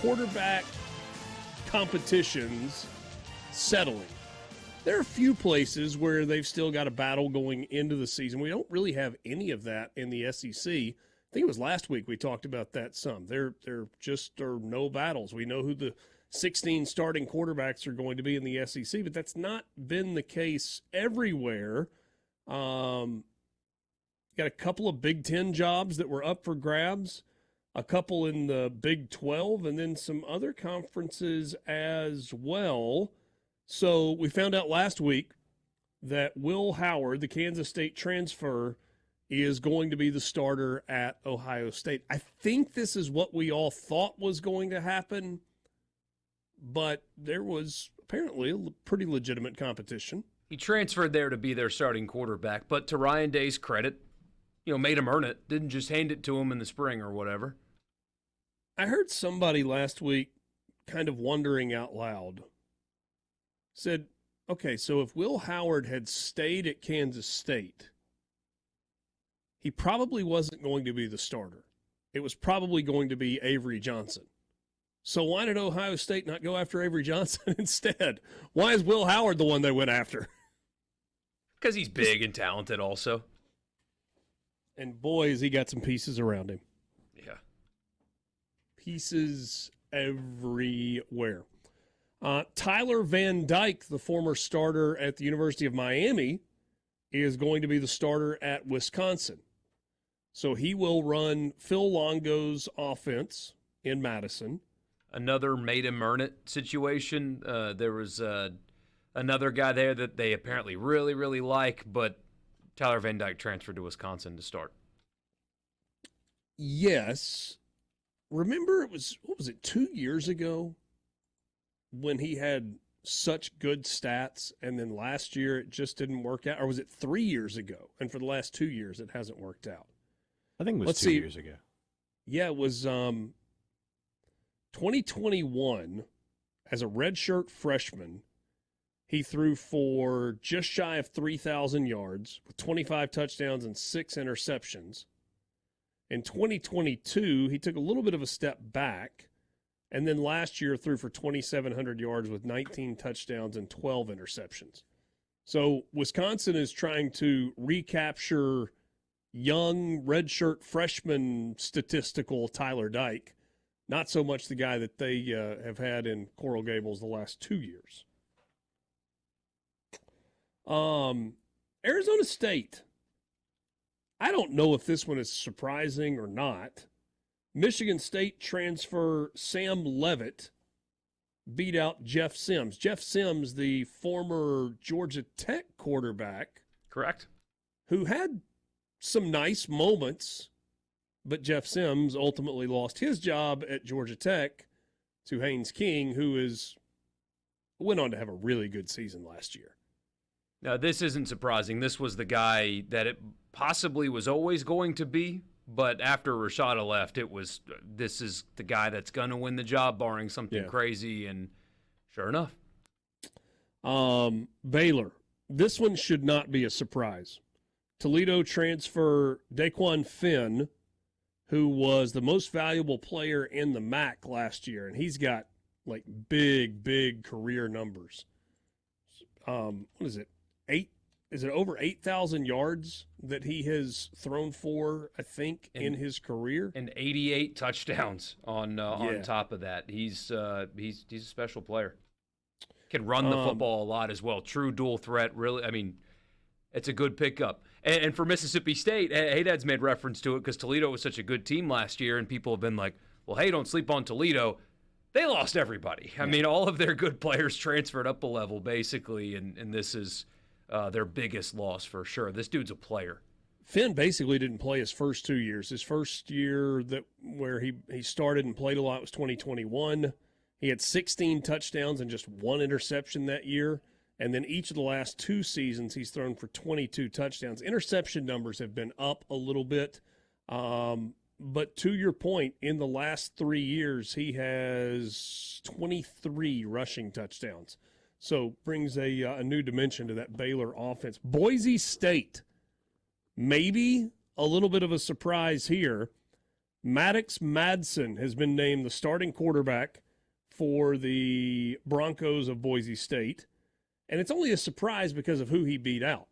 quarterback competitions settling. There are a few places where they've still got a battle going into the season. We don't really have any of that in the SEC. I think it was last week we talked about that some. There just are no battles. We know who the 16 starting quarterbacks are going to be in the SEC, but that's not been the case everywhere. Got a couple of Big Ten jobs that were up for grabs, a couple in the Big 12, and then some other conferences as well. So we found out last week that Will Howard, the Kansas State transfer, is going to be the starter at Ohio State. I think this is what we all thought was going to happen, but there was apparently a pretty legitimate competition. He transferred there to be their starting quarterback, but to Ryan Day's credit, made him earn it. Didn't just hand it to him in the spring or whatever. I heard somebody last week kind of wondering out loud. Said, okay, so if Will Howard had stayed at Kansas State, he probably wasn't going to be the starter. It was probably going to be Avery Johnson. So why did Ohio State not go after Avery Johnson instead? Why is Will Howard the one they went after? Because he's big and talented also. And boy, has he got some pieces around him. Yeah. Pieces everywhere. Tyler Van Dyke, the former starter at the University of Miami, is going to be the starter at Wisconsin. So he will run Phil Longo's offense in Madison. Another made him earn it situation. There was another guy there that they apparently really, really like, but Tyler Van Dyke transferred to Wisconsin to start. Yes. Remember, 2 years ago when he had such good stats, and then last year it just didn't work out? Or was it 3 years ago? And for the last 2 years, it hasn't worked out. I think it was 2 years ago. Yeah, it was 2021 as a redshirt freshman. He threw for just shy of 3,000 yards with 25 touchdowns and 6 interceptions. In 2022, he took a little bit of a step back, and then last year threw for 2,700 yards with 19 touchdowns and 12 interceptions. So Wisconsin is trying to recapture young redshirt freshman statistical Tyler Dyke, not so much the guy that they have had in Coral Gables the last 2 years. Arizona State. I don't know if this one is surprising or not. Michigan State transfer Sam Leavitt beat out Jeff Sims. Jeff Sims, the former Georgia Tech quarterback. Correct. Who had some nice moments, but Jeff Sims ultimately lost his job at Georgia Tech to Haynes King, who went on to have a really good season last year. Now, this isn't surprising. This was the guy that it possibly was always going to be, but after Rashada left, this is the guy that's going to win the job, barring something crazy, and sure enough. Baylor. This one should not be a surprise. Toledo transfer Daquan Finn, who was the most valuable player in the MAC last year, and he's got like big career numbers. What is it? Is it over 8,000 yards that he has thrown for, I think, in his career? And 88 touchdowns on top of that. He's a special player. Can run the football a lot as well. True dual threat, really. I mean, it's a good pickup. And for Mississippi State, Haydad's made reference to it because Toledo was such a good team last year, and people have been like, well, hey, don't sleep on Toledo. They lost everybody. I mean, all of their good players transferred up a level, basically, and this is their biggest loss for sure. This dude's a player. Finn basically didn't play his first 2 years. His first year where he started and played a lot was 2021. He had 16 touchdowns and just 1 interception that year. And then each of the last 2 seasons, he's thrown for 22 touchdowns. Interception numbers have been up a little bit. But to your point, in the last 3 years, he has 23 rushing touchdowns. So brings a new dimension to that Baylor offense. Boise State, maybe a little bit of a surprise here. Maddox Madsen has been named the starting quarterback for the Broncos of Boise State, and it's only a surprise because of who he beat out.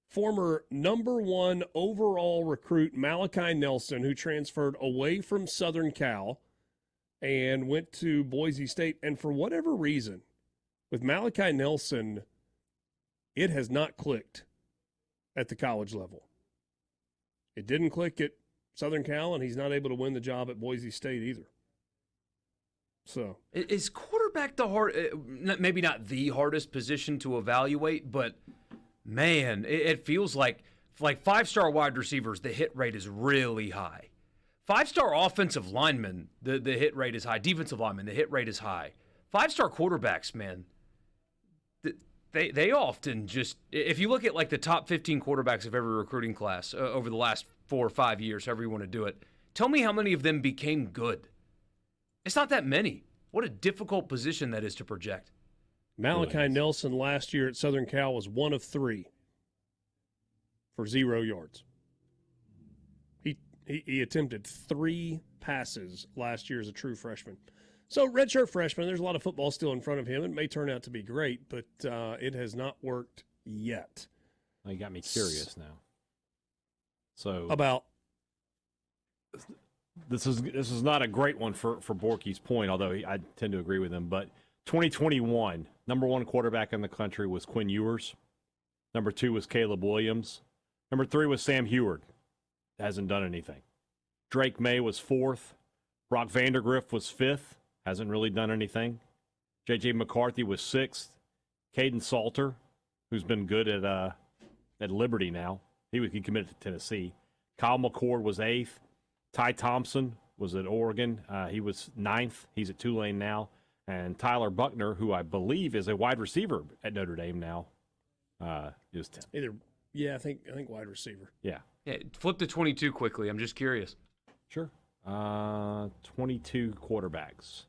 Former number 1 overall recruit Malachi Nelson, who transferred away from Southern Cal and went to Boise State. And for whatever reason, with Malachi Nelson, it has not clicked at the college level. It didn't click at Southern Cal, and he's not able to win the job at Boise State either. So, is quarterback maybe not the hardest position to evaluate, but man, it feels like 5-star wide receivers, the hit rate is really high. 5-star offensive linemen, the hit rate is high. Defensive linemen, the hit rate is high. 5-star quarterbacks, man, they often just, if you look at like the top 15 quarterbacks of every recruiting class over the last 4 or 5 years, however you want to do it, tell me how many of them became good. It's not that many. What a difficult position that is to project. Malachi Nelson last year at Southern Cal was 1 of 3 for 0 yards. He attempted 3 passes last year as a true freshman. So redshirt freshman, there's a lot of football still in front of him. It may turn out to be great, but it has not worked yet. Well, you got me curious now. So about this is not a great one for Borky's point, although I tend to agree with him. But 2021, number 1 quarterback in the country was Quinn Ewers. Number 2 was Caleb Williams. Number 3 was Sam Heward. Hasn't done anything. Drake May was 4th. Brock Vandergriff was 5th. Hasn't really done anything. J.J. McCarthy was 6th. Caden Salter, who's been good at Liberty now. He committed to Tennessee. Kyle McCord was 8th. Ty Thompson was at Oregon. He was 9th. He's at Tulane now. And Tyler Buckner, who I believe is a wide receiver at Notre Dame now, is 10th. I think wide receiver. Yeah. Flip to 22 quickly. I'm just curious. Sure. 22 quarterbacks.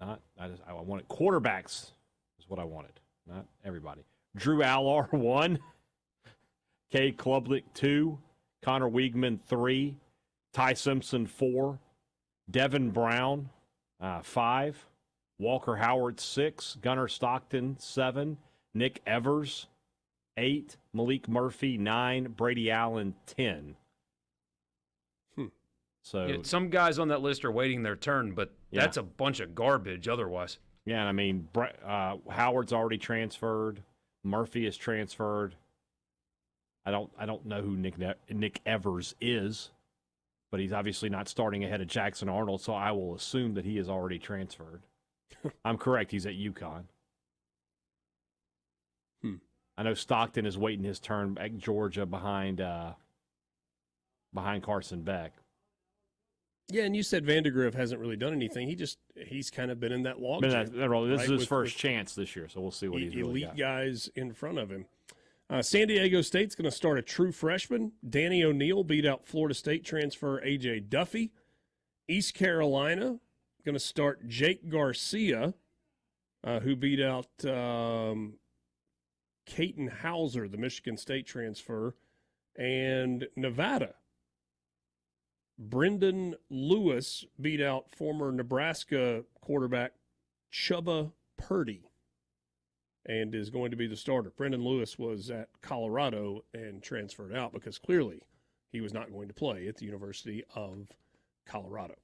I wanted quarterbacks is what I wanted, not everybody. Drew Allar 1, Cade Klubnik 2, Connor Wiegman 3, Ty Simpson 4, Devin Brown 5, Walker Howard 6, Gunnar Stockton 7, Nick Evers 8, Malik Murphy 9, Brady Allen 10. So some guys on that list are waiting their turn, but that's a bunch of garbage otherwise. Yeah, and I mean, Howard's already transferred. Murphy is transferred. I don't know who Nick Evers is, but he's obviously not starting ahead of Jackson Arnold, so I will assume that he is already transferred. I'm correct. He's at UConn. I know Stockton is waiting his turn at Georgia behind Carson Beck. Yeah, and you said Vandegrift hasn't really done anything. He's kind of been in that log jam. This is his first chance this year, so we'll see what he's really got. Elite guys in front of him. San Diego State's going to start a true freshman. Danny O'Neill beat out Florida State transfer A.J. Duffy. East Carolina going to start Jake Garcia, who beat out Caton Hauser, the Michigan State transfer. And Nevada, Brendan Lewis beat out former Nebraska quarterback Chubba Purdy and is going to be the starter. Brendan Lewis was at Colorado and transferred out because clearly he was not going to play at the University of Colorado.